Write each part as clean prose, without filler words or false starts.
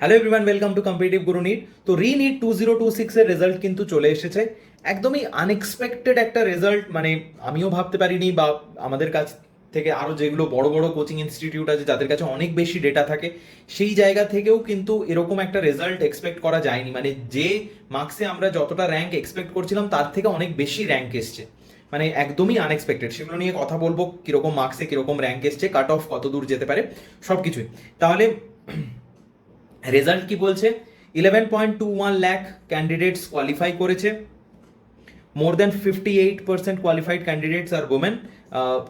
Hello everyone, welcome to competitive Guru NEET. তো রিনিট 2026 এর result কিন্তু চলে এসেছে। একদমই আনএক্সপেক্টেড একটা রেজাল্ট, মানে আমিও ভাবতে পারিনি, বা আমাদের কাছ থেকে আরও যেগুলো বড় বড় কোচিং ইনস্টিটিউট আছে যাদের কাছে অনেক বেশি ডেটা থাকে, সেই জায়গা থেকেও কিন্তু এরকম একটা রেজাল্ট এক্সপেক্ট করা যায়নি। মানে যে মার্কসে আমরা যতটা র্যাঙ্ক এক্সপেক্ট করছিলাম তার থেকে অনেক বেশি র্যাঙ্ক এসছে, মানে একদমই আনএক্সপেক্টেড। সেগুলো নিয়ে কথা বলবো, কিরকম মার্কসে কিরকম র্যাঙ্ক এসছে, কাট অফ কত দূর যেতে পারে, সব কিছুই। তাহলে রেজাল্ট কি বলছে? 11.21 লাখ ক্যান্ডিডেটস কোয়ালিফাই করেছে। মোর দেন 58% কোয়ালিফাইড ক্যান্ডিডেটস আর ওমেন।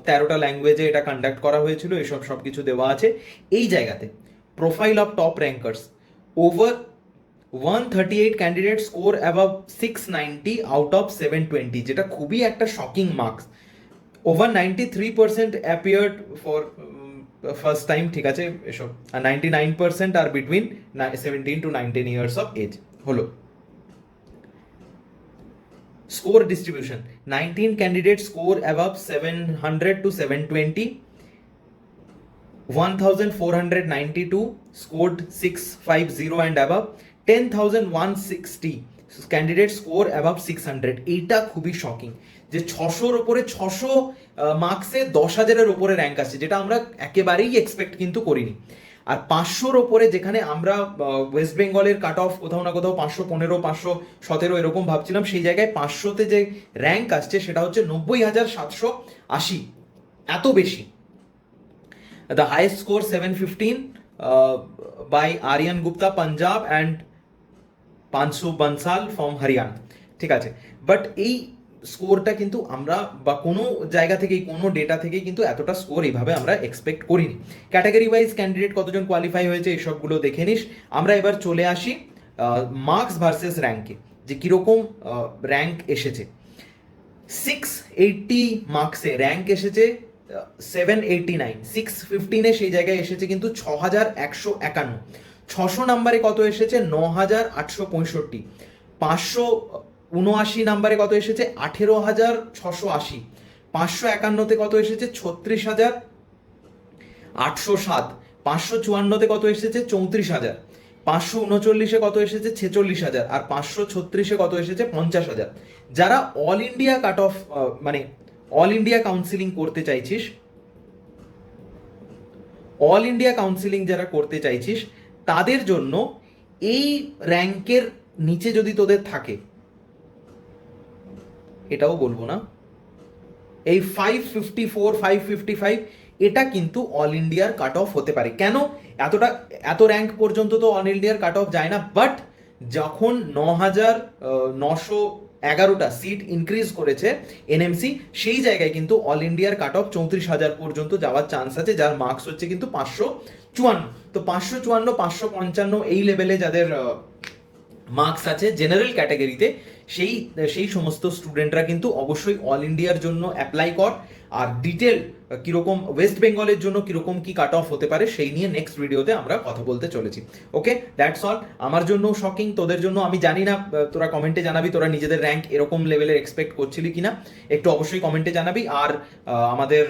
13টা ল্যাঙ্গুয়েজে এটা কন্ডাক্ট করা হয়েছিল, এসব সব কিছু দেওয়া আছে এই জায়গাতে। Profile of top rankers, over 138 candidate score above 690 out of 720, যেটা খুবই একটা shocking marks. Over 93% appeared for first time, ঠিক আছে এসব। আর 99% আর between 17 to 19 years of age হলো। Score distribution, 19 candidate score above 700 to 720, 1492 scored 650 and above, 10160 candidate score above 600। এইটা খুবই শকিং যে 600-র ওপরে 600 মার্কসে 10,000-এর ওপরে র্যাঙ্ক আসছে, যেটা আমরা একেবারেই এক্সপেক্ট কিন্তু করিনি। আর 500-র ওপরে, যেখানে আমরা ওয়েস্ট বেঙ্গলের কাট অফ কোথাও না কোথাও 515, 517 এরকম ভাবছিলাম, সেই জায়গায় 500-তে যে র্যাঙ্ক আসছে সেটা হচ্ছে 90,780, এত বেশি। The highest score 715 by Aryan Gupta, Punjab, and Panshu Bansal from Haryana, ঠিক আছে। বাট এই স্কোরটা কিন্তু আমরা বা কোনো জায়গা থেকেই, কোনো ডেটা থেকেই কিন্তু এতটা স্কোর এইভাবে আমরা এক্সপেক্ট করিনি। ক্যাটাগরি ওয়াইজ ক্যান্ডিডেট কতজন কোয়ালিফাই হয়েছে এসবগুলো দেখে নিস। আমরা এবার চলে আসি মার্কস ভার্সেস র্যাঙ্কে, যে কীরকম র্যাঙ্ক এসেছে। 680 মার্কসে র্যাঙ্ক এসেছে 789, 615-এ সেই জায়গায় এসেছে কিন্তু 6,151, 600 নাম্বারে কত এসেছে 9,865, 579 নাম্বারে কত এসেছে 18,680, 551-তে কত এসেছে 36,807, 554-তে কত এসেছে 34,000, 539-এ কত এসেছে 46,000, আর 536-এ কত এসেছে 50,000। যারা অল ইন্ডিয়া কাট অফ, মানে অল ইন্ডিয়া কাউন্সিলিং করতে চাইছিস, অল ইন্ডিয়া কাউন্সিলিং যারা করতে চাইছিস তাদের জন্য এই র্যাঙ্কের নিচে যদি তোদের থাকে, এটাও বলবো না, এই 554, 555, এটা কিন্তু অল ইন্ডিয়ার কাট অফ হতে পারে। কেন? এত র্যাঙ্ক পর্যন্ত তো অল ইন্ডিয়ার কাট অফ যায় না, বাট যখন 9,911টা সিট ইনক্রিজ করেছে এনএমসি, সেই জায়গায় কিন্তু অল ইন্ডিয়ার কাট অফ 34,000 পর্যন্ত যাওয়ার চান্স আছে, যার মার্কস হচ্ছে কিন্তু 554। তো 554, 555 এই লেভেলে যাদের মার্কস আছে জেনারেল ক্যাটাগরিতে, সেই সমস্ত স্টুডেন্টরা কিন্তু অবশ্যই অল ইন্ডিয়ার জন্য অ্যাপ্লাই কর। আর ডিটেল কিরকম ওয়েস্ট বেঙ্গলের জন্য কিরকম কি কাট অফ হতে পারে সেই নিয়ে নেক্সট ভিডিওতে আমরা কথা বলতে চলেছি। ওকে, দ্যাটস অল। আমার জন্য শকিং, তোদের জন্য আমি জানি না, তোরা কমেন্টে জানাবি তোরা নিজেদের র্যাঙ্ক এরকম লেভেলের এক্সপেক্ট করছিলি কিনা, একটু অবশ্যই কমেন্টে জানাবি। আর আমাদের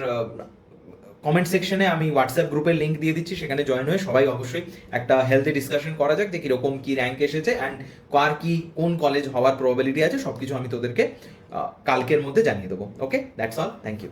কমেন্ট সেকশনে আমি হোয়াটসঅ্যাপ গ্রুপের লিঙ্ক দিয়ে দিচ্ছি, সেখানে জয়েন হয়ে সবাই অবশ্যই একটা হেলদি ডিসকাশন করা যাক যে কীরকম কী র্যাঙ্ক এসেছে অ্যান্ড কার কি কোন কলেজ হওয়ার প্রবাবিলিটি আছে, সব কিছু আমি তোদেরকে কালকের মধ্যে জানিয়ে দেবো। ওকে, দ্যাটস অল, থ্যাংক ইউ।